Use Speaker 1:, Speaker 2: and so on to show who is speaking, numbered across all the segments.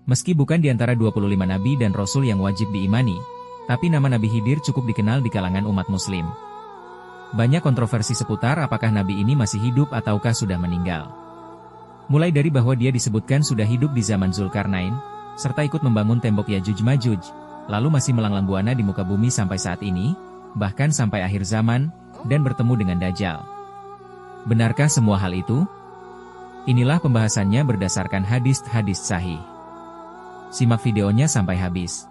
Speaker 1: Meski bukan di antara 25 nabi dan rasul yang wajib diimani, tapi nama Nabi Khidir cukup dikenal di kalangan umat muslim. Banyak kontroversi seputar apakah nabi ini masih hidup ataukah sudah meninggal. Mulai dari bahwa dia disebutkan sudah hidup di zaman Zulkarnain, serta ikut membangun tembok Yajuj Majuj, lalu masih melanglang buana di muka bumi sampai saat ini, bahkan sampai akhir zaman, dan bertemu dengan Dajjal. Benarkah semua hal itu? Inilah pembahasannya berdasarkan hadis-hadis sahih. Simak videonya sampai habis.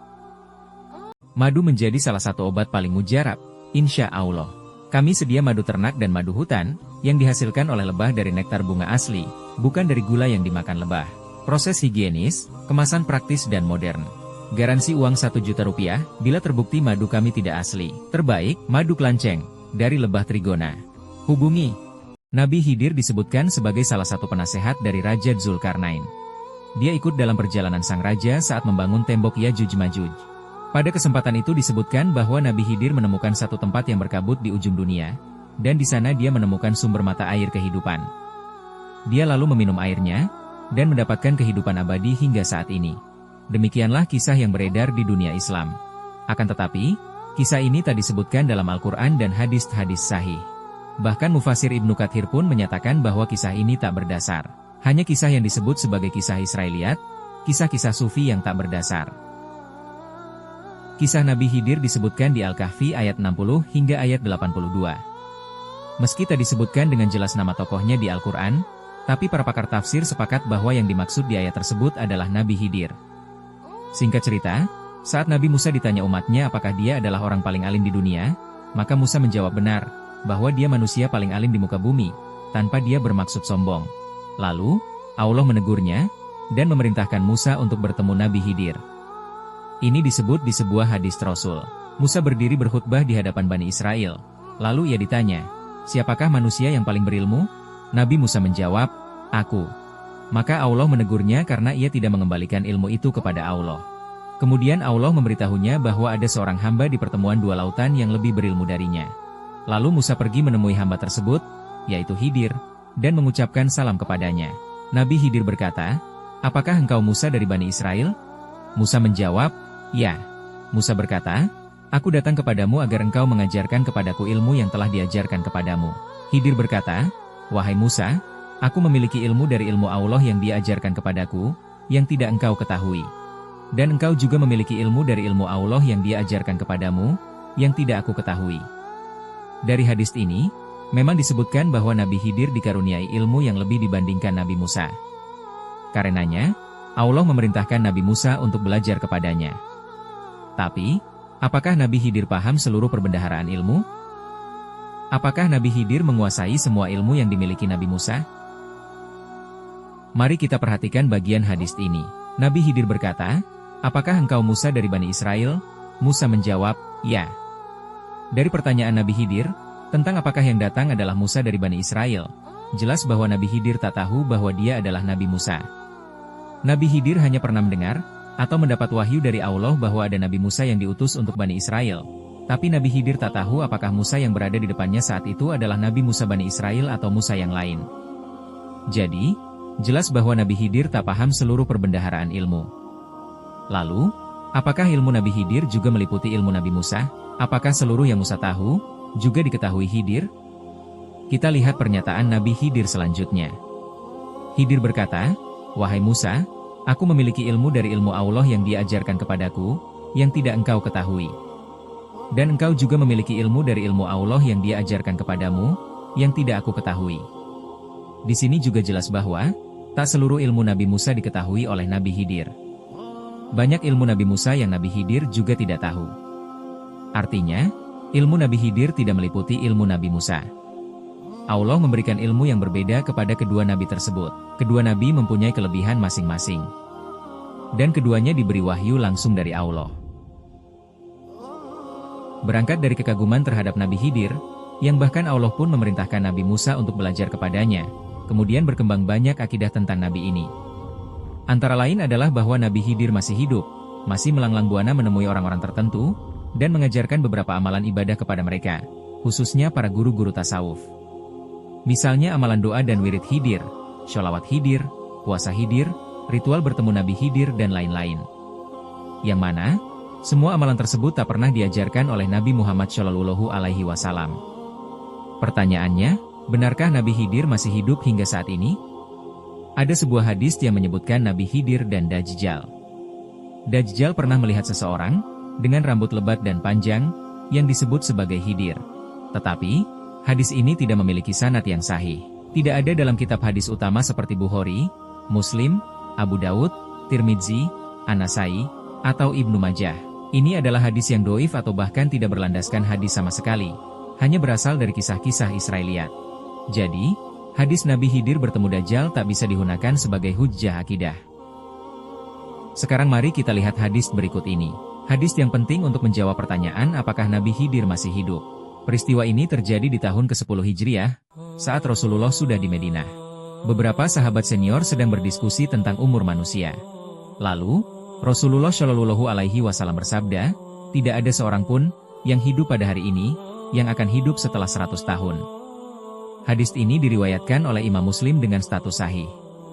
Speaker 1: Madu menjadi salah satu obat paling mujarab, insya Allah. Kami sedia madu ternak dan madu hutan, yang dihasilkan oleh lebah dari nektar bunga asli, bukan dari gula yang dimakan lebah. Proses higienis, kemasan praktis dan modern. Garansi uang 1 juta rupiah, bila terbukti madu kami tidak asli. Terbaik, madu kelanceng, dari lebah Trigona. Hubungi. Nabi Khidir disebutkan sebagai salah satu penasehat dari Raja Zulkarnain. Dia ikut dalam perjalanan sang raja saat membangun tembok Yajuj Majuj. Pada kesempatan itu disebutkan bahwa Nabi Khidir menemukan satu tempat yang berkabut di ujung dunia, dan di sana dia menemukan sumber mata air kehidupan. Dia lalu meminum airnya, dan mendapatkan kehidupan abadi hingga saat ini. Demikianlah kisah yang beredar di dunia Islam. Akan tetapi, kisah ini tak disebutkan dalam Al-Quran dan hadis-hadis sahih. Bahkan Mufasir Ibnu Katsir pun menyatakan bahwa kisah ini tak berdasar. Hanya kisah yang disebut sebagai kisah Israiliyat, kisah-kisah sufi yang tak berdasar. Kisah Nabi Khidir disebutkan di Al-Kahfi ayat 60 hingga ayat 82. Meski tak disebutkan dengan jelas nama tokohnya di Al-Quran, tapi para pakar tafsir sepakat bahwa yang dimaksud di ayat tersebut adalah Nabi Khidir. Singkat cerita, saat Nabi Musa ditanya umatnya apakah dia adalah orang paling alim di dunia, maka Musa menjawab benar, bahwa dia manusia paling alim di muka bumi, tanpa dia bermaksud sombong. Lalu, Allah menegurnya, dan memerintahkan Musa untuk bertemu Nabi Khidir. Ini disebut di sebuah hadis Rasul. Musa berdiri berkhutbah di hadapan Bani Israel. Lalu ia ditanya, siapakah manusia yang paling berilmu? Nabi Musa menjawab, aku. Maka Allah menegurnya karena ia tidak mengembalikan ilmu itu kepada Allah. Kemudian Allah memberitahunya bahwa ada seorang hamba di pertemuan dua lautan yang lebih berilmu darinya. Lalu Musa pergi menemui hamba tersebut, yaitu Khidir, dan mengucapkan salam kepadanya. Nabi Khidir berkata, apakah engkau Musa dari Bani Israel? Musa menjawab, ya. Musa berkata, aku datang kepadamu agar engkau mengajarkan kepadaku ilmu yang telah diajarkan kepadamu. Khidir berkata, wahai Musa, aku memiliki ilmu dari ilmu Allah yang diajarkan kepadaku, yang tidak engkau ketahui. Dan engkau juga memiliki ilmu dari ilmu Allah yang diajarkan kepadamu, yang tidak aku ketahui. Dari hadis ini, memang disebutkan bahwa Nabi Khidir dikaruniai ilmu yang lebih dibandingkan Nabi Musa. Karenanya, Allah memerintahkan Nabi Musa untuk belajar kepadanya. Tapi, apakah Nabi Khidir paham seluruh perbendaharaan ilmu? Apakah Nabi Khidir menguasai semua ilmu yang dimiliki Nabi Musa? Mari kita perhatikan bagian hadis ini. Nabi Khidir berkata, apakah engkau Musa dari Bani Israel? Musa menjawab, ya. Dari pertanyaan Nabi Khidir, tentang apakah yang datang adalah Musa dari Bani Israel, jelas bahwa Nabi Khidir tak tahu bahwa dia adalah Nabi Musa. Nabi Khidir hanya pernah mendengar, atau mendapat wahyu dari Allah bahwa ada Nabi Musa yang diutus untuk Bani Israel. Tapi Nabi Khidir tak tahu apakah Musa yang berada di depannya saat itu adalah Nabi Musa Bani Israel atau Musa yang lain. Jadi, jelas bahwa Nabi Khidir tak paham seluruh perbendaharaan ilmu. Lalu, apakah ilmu Nabi Khidir juga meliputi ilmu Nabi Musa? Apakah seluruh yang Musa tahu juga diketahui Khidir? Kita lihat pernyataan Nabi Khidir selanjutnya. Khidir berkata, wahai Musa, aku memiliki ilmu dari ilmu Allah yang diajarkan kepadaku, yang tidak engkau ketahui. Dan engkau juga memiliki ilmu dari ilmu Allah yang diajarkan kepadamu, yang tidak aku ketahui. Di sini juga jelas bahwa, tak seluruh ilmu Nabi Musa diketahui oleh Nabi Khidir. Banyak ilmu Nabi Musa yang Nabi Khidir juga tidak tahu. Artinya, ilmu Nabi Khidir tidak meliputi ilmu Nabi Musa. Allah memberikan ilmu yang berbeda kepada kedua nabi tersebut. Kedua nabi mempunyai kelebihan masing-masing. Dan keduanya diberi wahyu langsung dari Allah. Berangkat dari kekaguman terhadap Nabi Khidir, yang bahkan Allah pun memerintahkan Nabi Musa untuk belajar kepadanya, kemudian berkembang banyak akidah tentang nabi ini. Antara lain adalah bahwa Nabi Khidir masih hidup, masih melanglang buana menemui orang-orang tertentu, dan mengajarkan beberapa amalan ibadah kepada mereka, khususnya para guru-guru tasawuf. Misalnya amalan doa dan wirid Khidir, sholawat Khidir, puasa Khidir, ritual bertemu Nabi Khidir dan lain-lain. Yang mana, semua amalan tersebut tak pernah diajarkan oleh Nabi Muhammad Shallallahu Alaihi Wasallam. Pertanyaannya, benarkah Nabi Khidir masih hidup hingga saat ini? Ada sebuah hadis yang menyebutkan Nabi Khidir dan Dajjal. Dajjal pernah melihat seseorang dengan rambut lebat dan panjang yang disebut sebagai Khidir. Tetapi, hadis ini tidak memiliki sanad yang sahih. Tidak ada dalam kitab hadis utama seperti Bukhari, Muslim, Abu Daud, Tirmidzi, An-Nasai, atau Ibnu Majah. Ini adalah hadis yang doif atau bahkan tidak berlandaskan hadis sama sekali. Hanya berasal dari kisah-kisah Israiliyat. Jadi, hadis Nabi Khidir bertemu Dajjal tak bisa digunakan sebagai hujjah akidah. Sekarang mari kita lihat hadis berikut ini. Hadis yang penting untuk menjawab pertanyaan apakah Nabi Khidir masih hidup. Peristiwa ini terjadi di tahun ke-10 Hijriah, saat Rasulullah sudah di Madinah. Beberapa sahabat senior sedang berdiskusi tentang umur manusia. Lalu, Rasulullah Shallallahu Alaihi Wasallam bersabda, tidak ada seorang pun yang hidup pada hari ini, yang akan hidup setelah 100 tahun. Hadis ini diriwayatkan oleh Imam Muslim dengan status sahih.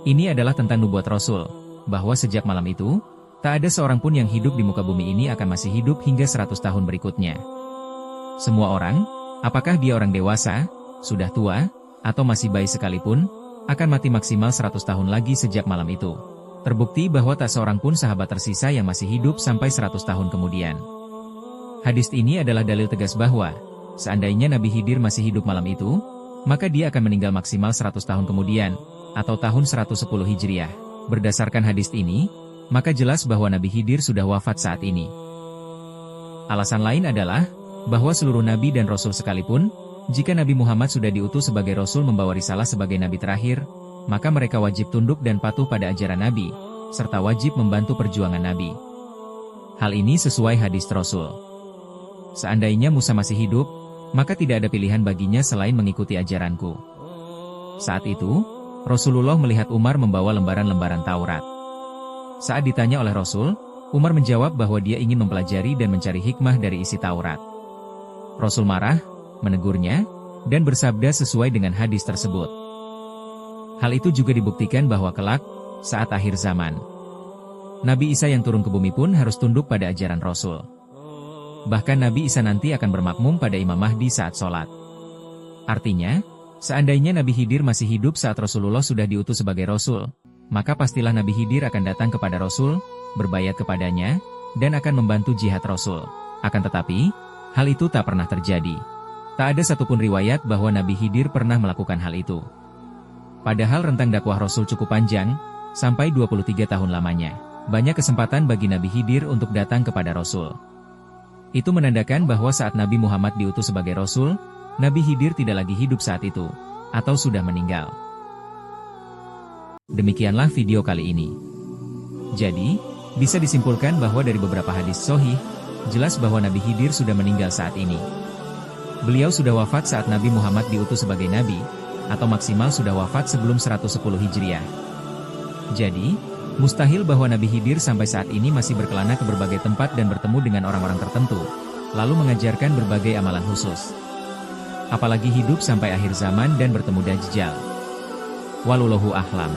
Speaker 1: Ini adalah tentang nubuat Rasul, bahwa sejak malam itu, tak ada seorang pun yang hidup di muka bumi ini akan masih hidup hingga 100 tahun berikutnya. Semua orang, apakah dia orang dewasa, sudah tua, atau masih bayi sekalipun, akan mati maksimal 100 tahun lagi sejak malam itu. Terbukti bahwa tak seorang pun sahabat tersisa yang masih hidup sampai 100 tahun kemudian. Hadis ini adalah dalil tegas bahwa, seandainya Nabi Khidir masih hidup malam itu, maka dia akan meninggal maksimal 100 tahun kemudian, atau tahun 110 Hijriah. Berdasarkan hadis ini, maka jelas bahwa Nabi Khidir sudah wafat saat ini. Alasan lain adalah, bahwa seluruh Nabi dan Rasul sekalipun, jika Nabi Muhammad sudah diutus sebagai Rasul membawa risalah sebagai Nabi terakhir, maka mereka wajib tunduk dan patuh pada ajaran Nabi, serta wajib membantu perjuangan Nabi. Hal ini sesuai hadis Rasul. Seandainya Musa masih hidup, maka tidak ada pilihan baginya selain mengikuti ajaranku. Saat itu, Rasulullah melihat Umar membawa lembaran-lembaran Taurat. Saat ditanya oleh Rasul, Umar menjawab bahwa dia ingin mempelajari dan mencari hikmah dari isi Taurat. Rasul marah, menegurnya, dan bersabda sesuai dengan hadis tersebut. Hal itu juga dibuktikan bahwa kelak, saat akhir zaman, Nabi Isa yang turun ke bumi pun harus tunduk pada ajaran Rasul. Bahkan Nabi Isa nanti akan bermakmum pada Imam Mahdi saat sholat. Artinya, seandainya Nabi Khidir masih hidup saat Rasulullah sudah diutus sebagai Rasul, maka pastilah Nabi Khidir akan datang kepada Rasul, berbayat kepadanya, dan akan membantu jihad Rasul. Akan tetapi, hal itu tak pernah terjadi. Tak ada satupun riwayat bahwa Nabi Khidir pernah melakukan hal itu. Padahal rentang dakwah Rasul cukup panjang, sampai 23 tahun lamanya. Banyak kesempatan bagi Nabi Khidir untuk datang kepada Rasul. Itu menandakan bahwa saat Nabi Muhammad diutus sebagai Rasul, Nabi Khidir tidak lagi hidup saat itu, atau sudah meninggal. Demikianlah video kali ini. Jadi, bisa disimpulkan bahwa dari beberapa hadis sahih, jelas bahwa Nabi Khidir sudah meninggal saat ini. Beliau sudah wafat saat Nabi Muhammad diutus sebagai Nabi, atau maksimal sudah wafat sebelum 110 Hijriah. Jadi, mustahil bahwa Nabi Khidir sampai saat ini masih berkelana ke berbagai tempat dan bertemu dengan orang-orang tertentu, lalu mengajarkan berbagai amalan khusus. Apalagi hidup sampai akhir zaman dan bertemu Dajjal. Walullahu a'lam.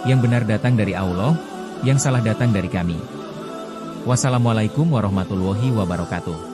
Speaker 1: Yang benar datang dari Allah, yang salah datang dari kami. Wassalamualaikum warahmatullahi wabarakatuh.